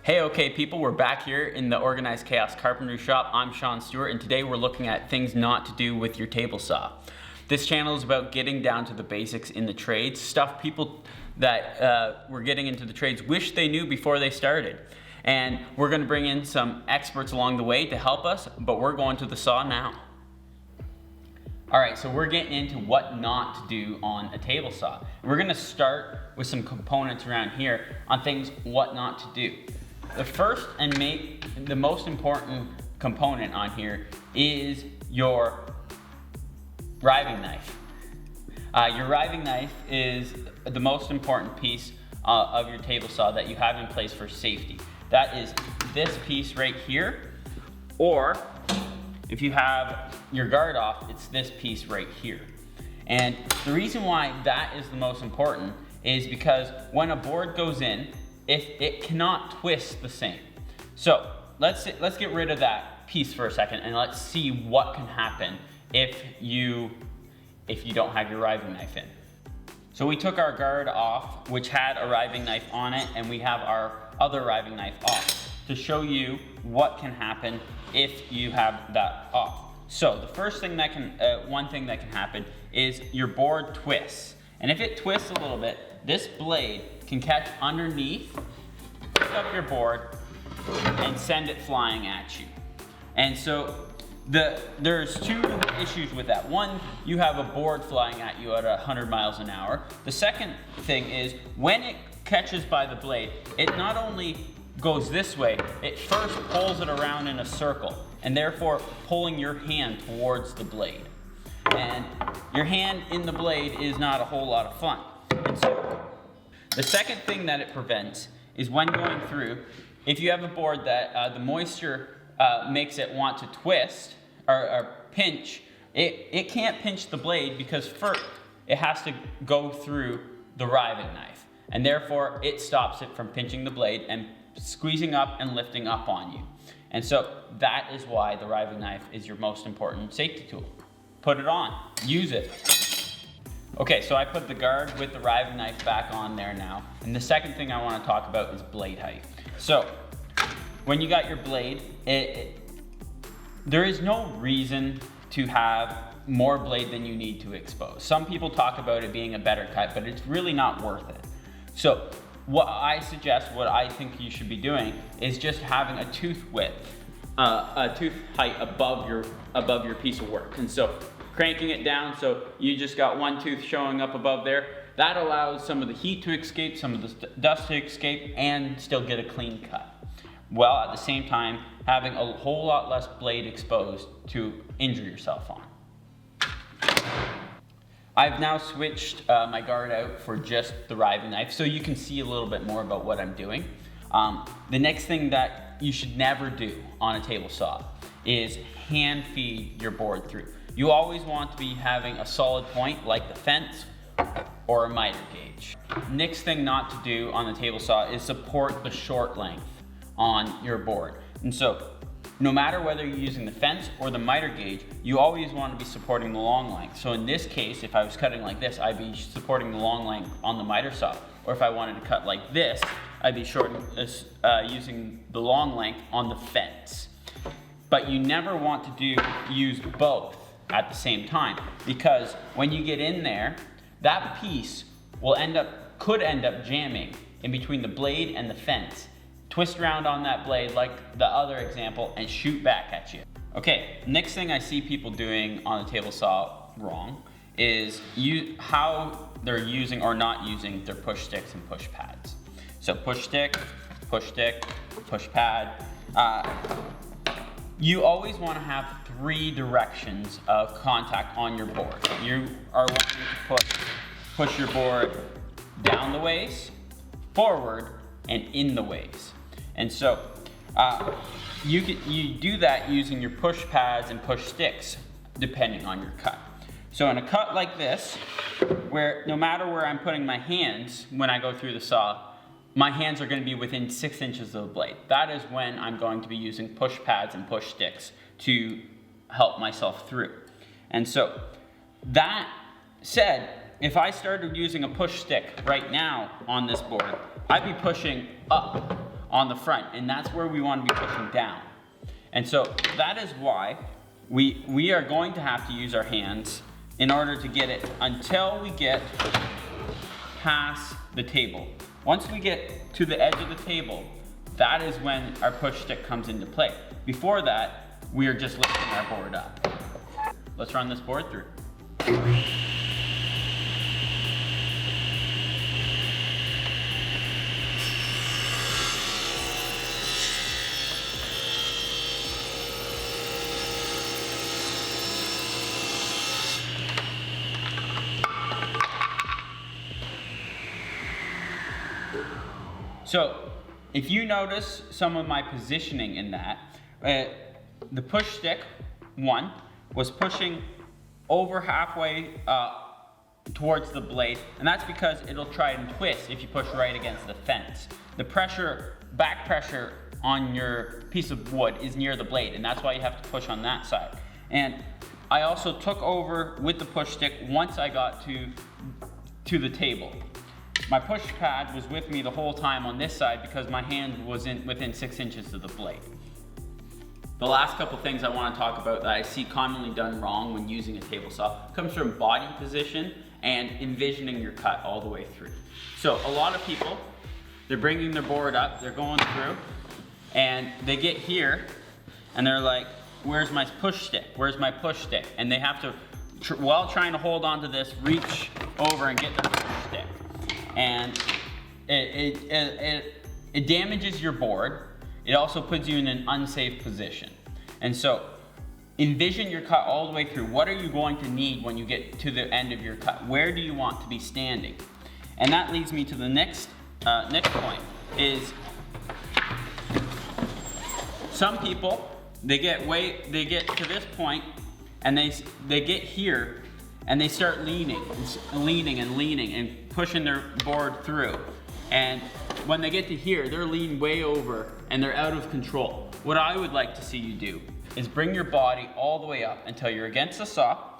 Hey, okay people, we're back here in the Organized Chaos Carpentry Shop. I'm Sean Stewart, and today we're looking at things not to do with your table saw. This channel is about getting down to the basics in the trades, stuff people that were getting into the trades wish they knew before they started. And we're gonna bring in some experts along the way to help us, but we're going to the saw now. All right, so we're getting into what not to do on a table saw. We're gonna start with some components around here on things what not to do. The first and the most important component on here is your riving knife. Your riving knife is the most important piece of your table saw that you have in place for safety. That is this piece right here, or if you have your guard off, it's this piece right here. And the reason why that is the most important is because when a board goes in, if it cannot twist the same. So let's get rid of that piece for a second and let's see what can happen if you don't have your riving knife in. So we took our guard off, which had a riving knife on it, and we have our other riving knife off to show you what can happen if you have that off. So the first thing that one thing that can happen is your board twists. And if it twists a little bit, this blade can catch underneath, pick up your board, and send it flying at you. And so there's two issues with that. One, you have a board flying at you at 100 miles an hour. The second thing is when it catches by the blade, it not only goes this way, it first pulls it around in a circle, and therefore pulling your hand towards the blade. And your hand in the blade is not a whole lot of fun. And so the second thing that it prevents is when going through, if you have a board that the moisture makes it want to twist or pinch, it can't pinch the blade because first it has to go through the riving knife. And therefore it stops it from pinching the blade and squeezing up and lifting up on you. And so that is why the riving knife is your most important safety tool. Put it on, use it. Okay, so I put the guard with the riving knife back on there now. And the second thing I want to talk about is blade height. So when you got your blade, there is no reason to have more blade than you need to expose. Some people talk about it being a better cut, but it's really not worth it. So what I suggest, what I think you should be doing is just having a tooth width, a tooth height above your piece of work. And so cranking it down so you just got one tooth showing up above there, that allows some of the heat to escape, some of the dust to escape, and still get a clean cut. While at the same time having a whole lot less blade exposed to injure yourself on. I've now switched my guard out for just the riving knife so you can see a little bit more about what I'm doing. The next thing that you should never do on a table saw is hand feed your board through. You always want to be having a solid point like the fence or a miter gauge. Next thing not to do on the table saw is support the short length on your board. And so no matter whether you're using the fence or the miter gauge, you always want to be supporting the long length. So in this case, if I was cutting like this, I'd be supporting the long length on the miter saw. Or if I wanted to cut like this, I'd be using the long length on the fence. But you never want to use both at the same time, because when you get in there, that piece could end up jamming in between the blade and the fence. Twist around on that blade like the other example and shoot back at you. Okay, next thing I see people doing on a table saw wrong is how they're using or not using their push sticks and push pads. So push stick, push pad. You always want to have 3 directions of contact on your board. You are wanting to push your board down the ways, forward, and in the ways. And so you do that using your push pads and push sticks depending on your cut. So in a cut like this, where no matter where I'm putting my hands when I go through the saw, my hands are going to be within 6 inches of the blade. That is when I'm going to be using push pads and push sticks to help myself through. And so that said, if I started using a push stick right now on this board, I'd be pushing up on the front, and that's where we want to be pushing down. And so that is why we are going to have to use our hands in order to get it until we get past the table. Once we get to the edge of the table, that is when our push stick comes into play. Before that, we are just lifting our board up. Let's run this board through. So, if you notice some of my positioning in that, the push stick, one, was pushing over halfway towards the blade, and that's because it'll try and twist if you push right against the fence. The pressure, back pressure on your piece of wood is near the blade, and that's why you have to push on that side. And I also took over with the push stick once I got to the table. My push pad was with me the whole time on this side because my hand was within 6 inches of the blade. The last couple things I want to talk about that I see commonly done wrong when using a table saw comes from body position and envisioning your cut all the way through. So a lot of people, they're bringing their board up, they're going through, and they get here and they're like, where's my push stick? Where's my push stick? And they have to, while trying to hold on to this, reach over and get their push stick. And it damages your board. It also puts you in an unsafe position. And so envision your cut all the way through. What are you going to need when you get to the end of your cut? Where do you want to be standing? And that leads me to the next point is some people, they get to this point and they get here and they start leaning and pushing their board through. And when they get to here, they're leaning way over and they're out of control. What I would like to see you do is bring your body all the way up until you're against the saw,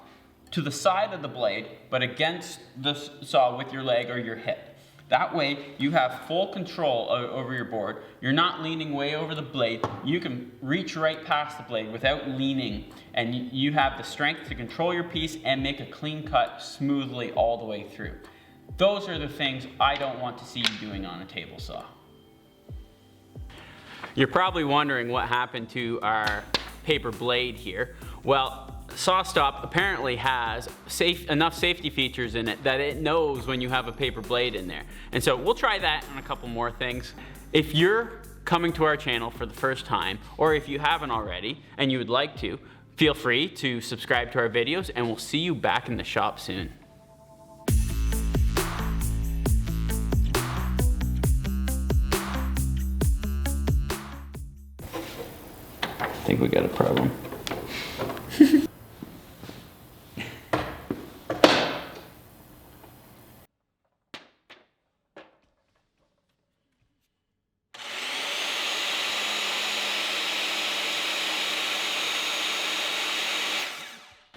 to the side of the blade, but against the saw with your leg or your hip. That way, you have full control over your board. You're not leaning way over the blade. You can reach right past the blade without leaning, and you have the strength to control your piece and make a clean cut smoothly all the way through. Those are the things I don't want to see you doing on a table saw. You're probably wondering what happened to our paper blade here. Well, SawStop apparently has enough safety features in it that it knows when you have a paper blade in there. And so we'll try that on a couple more things. If you're coming to our channel for the first time, or if you haven't already and you would like to, feel free to subscribe to our videos and we'll see you back in the shop soon. I think we got a problem.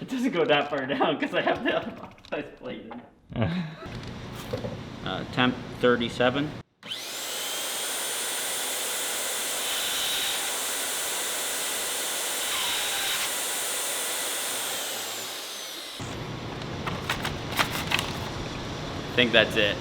It doesn't go that far down because I have the other blade in. Temp 37. I think that's it.